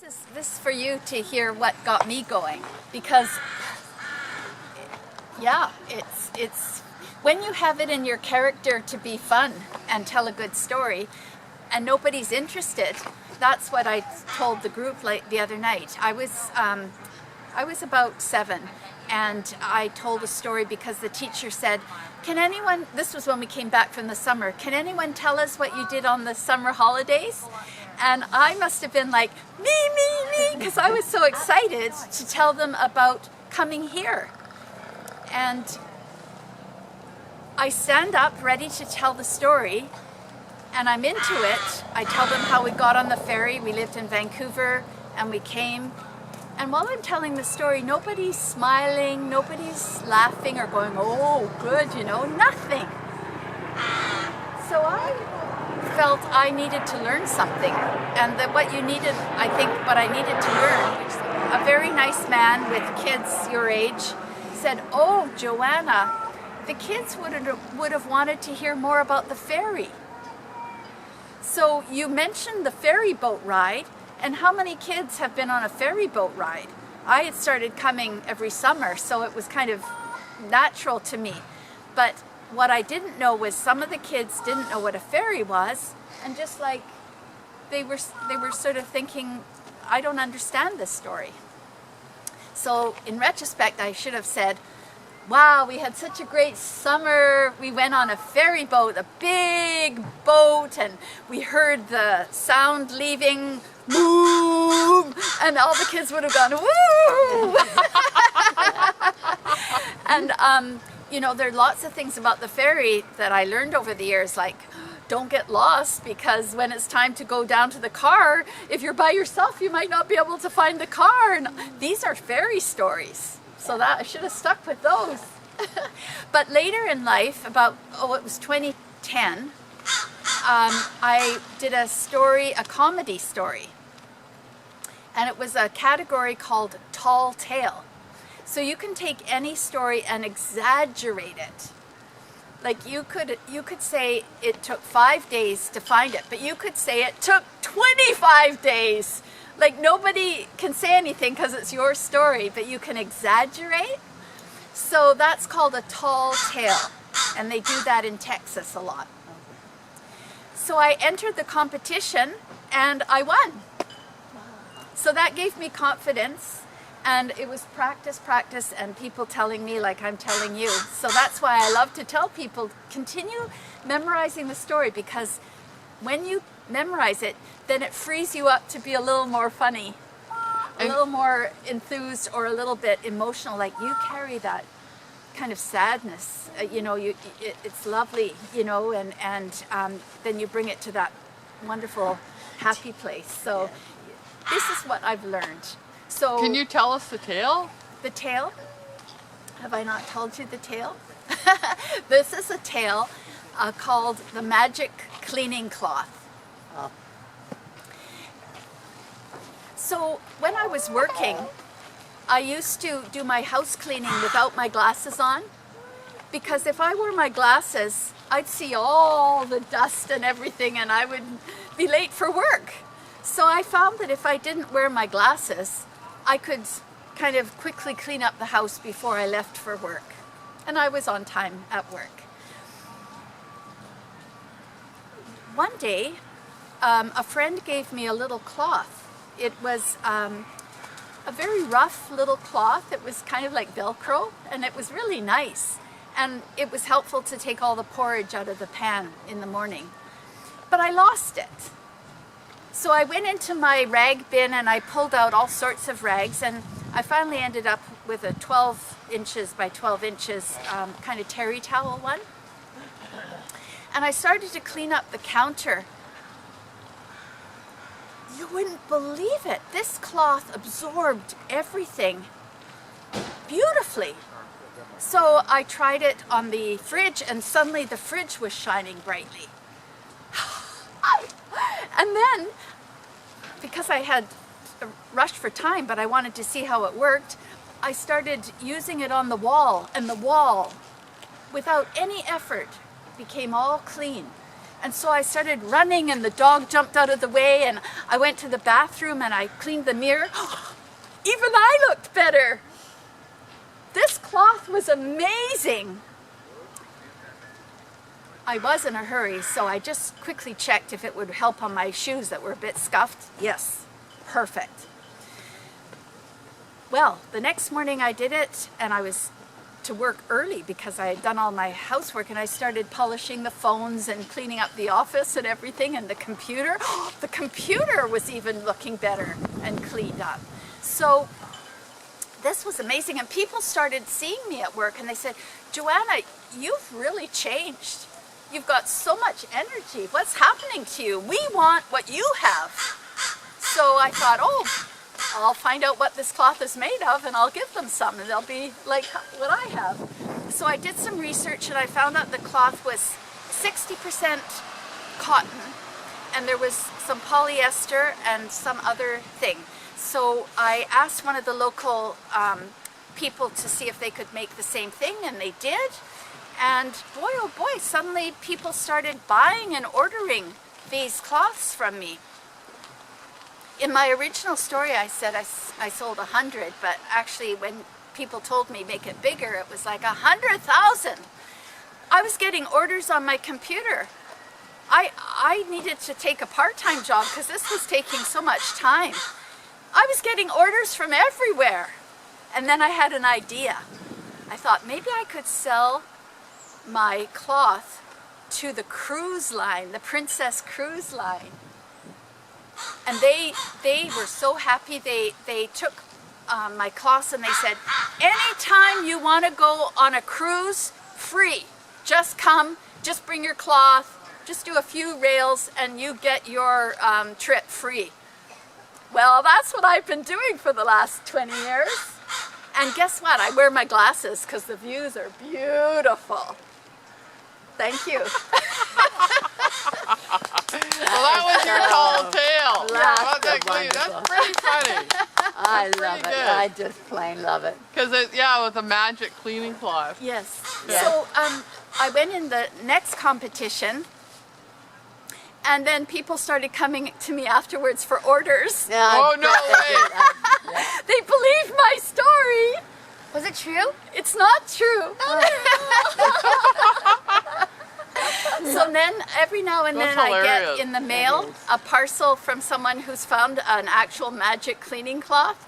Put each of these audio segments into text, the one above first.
This is for you to hear what got me going, because yeah, it's when you have it in your character to be fun and tell a good story and nobody's interested. That's what I told the group like the other night. I was about 7 and I told a story because the teacher said, can anyone, this was when we came back from the summer, can anyone tell us what you did on the summer holidays? And I must have been like, me, because I was so excited to tell them about coming here. And I stand up ready to tell the story, and I'm into it. I tell them how we got on the ferry. We lived in Vancouver and we came. And while I'm telling the story, nobody's smiling, nobody's laughing or going, oh, good, you know, nothing. So I felt I needed to learn something. And that what I needed to learn, a very nice man with kids your age said, oh, Johanna, the kids would have wanted to hear more about the ferry. So you mentioned the ferry boat ride, and how many kids have been on a ferry boat ride? I had started coming every summer, so it was kind of natural to me. But what I didn't know was some of the kids didn't know what a ferry was, and just like they were sort of thinking, I don't understand this story. So in retrospect, I should have said, wow, we had such a great summer. We went on a ferry boat, a big boat, and we heard the sound leaving, boom, and all the kids would have gone, woo! And, you know, there are lots of things about the ferry that I learned over the years, like, don't get lost, because when it's time to go down to the car, if you're by yourself, you might not be able to find the car. And these are ferry stories. So that I should have stuck with those. But later in life, about, it was 2010, I did a story, a comedy story. And it was a category called Tall Tale. So you can take any story and exaggerate it. Like you could say it took 5 days to find it, but you could say it took 25 days. Like nobody can say anything because it's your story, but you can exaggerate. So that's called a tall tale, and they do that in Texas a lot. So I entered the competition and I won. So that gave me confidence, and it was practice, and people telling me like I'm telling you. So that's why I love to tell people, continue memorizing the story, because when you memorize it, then it frees you up to be a little more funny, a little more enthused, or a little bit emotional. Like you carry that kind of sadness, you know, it's lovely, you know, and then you bring it to that wonderful happy place. So this is what I've learned. So can you tell us the tale? The tale? Have I not told you the tale? This is a tale called The Magic Cleaning Cloth. Oh. So when I was working, I used to do my house cleaning without my glasses on, because if I wore my glasses, I'd see all the dust and everything, and I would be late for work. So I found that if I didn't wear my glasses, I could kind of quickly clean up the house before I left for work. And I was on time at work. One day, a friend gave me a little cloth. It was a very rough little cloth. It was kind of like Velcro, and it was really nice. And it was helpful to take all the porridge out of the pan in the morning. But I lost it. So I went into my rag bin and I pulled out all sorts of rags, and I finally ended up with a 12 inches by 12 inches kind of terry towel one. And I started to clean up the counter. You wouldn't believe it. This cloth absorbed everything beautifully. So I tried it on the fridge, and suddenly the fridge was shining brightly. And then, because I had rushed for time, but I wanted to see how it worked, I started using it on the wall, and the wall, without any effort, became all clean. And so I started running and the dog jumped out of the way and I went to the bathroom and I cleaned the mirror. Even I looked better. This cloth was amazing. I was in a hurry, so I just quickly checked if it would help on my shoes that were a bit scuffed. Yes, perfect. Well, the next morning I did it and I was to work early because I had done all my housework and I started polishing the phones and cleaning up the office and everything and the computer. The computer was even looking better and cleaned up. So this was amazing and people started seeing me at work and they said, Johanna, you've really changed. You've got so much energy. What's happening to you? We want what you have. So I thought, oh, I'll find out what this cloth is made of and I'll give them some and they'll be like what I have. So I did some research and I found out the cloth was 60% cotton and there was some polyester and some other thing. So I asked one of the local people to see if they could make the same thing and they did. And boy, oh boy, suddenly people started buying and ordering these cloths from me. In my original story, I said I sold 100, but actually when people told me make it bigger, it was like 100,000. I was getting orders on my computer. I needed to take a part-time job because this was taking so much time. I was getting orders from everywhere. And then I had an idea. I thought maybe I could sell my cloth to the cruise line, the Princess Cruise Line. And they were so happy. They took my cloths and they said, anytime you want to go on a cruise, free. Just come, just bring your cloth, just do a few rails and you get your trip free. Well, that's what I've been doing for the last 20 years. And guess what? I wear my glasses because the views are beautiful. Thank you. Well, that was your tall tale. That's pretty funny. I love it. I just plain love it. Because with a magic cleaning cloth. Yes. Yeah. So I went in the next competition, and then people started coming to me afterwards for orders. Yeah, Oh, no way. They believed my story. Was it true? It's not true. So then every now and then That's I hilarious. get in the mail a parcel from someone who's found an actual magic cleaning cloth.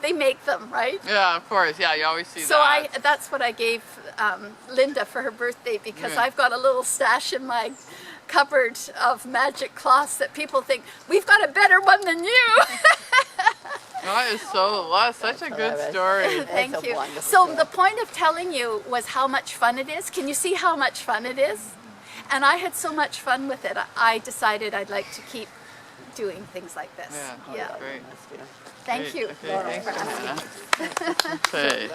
They make them, right? Yeah, of course. Yeah, you always see So that. that's what I gave Linda for her birthday because Yeah. I've got a little stash in my cupboard of magic cloths that people think, we've got a better one than you. That's such a good story. Thank It's a you. wonderful So story. the point of telling you was how much fun it is. Can you see how much fun it is? And I had so much fun with it. I decided I'd like to keep doing things like this. Yeah, that's great. Thank Great. you Okay, thanks, for asking. Johanna. Okay.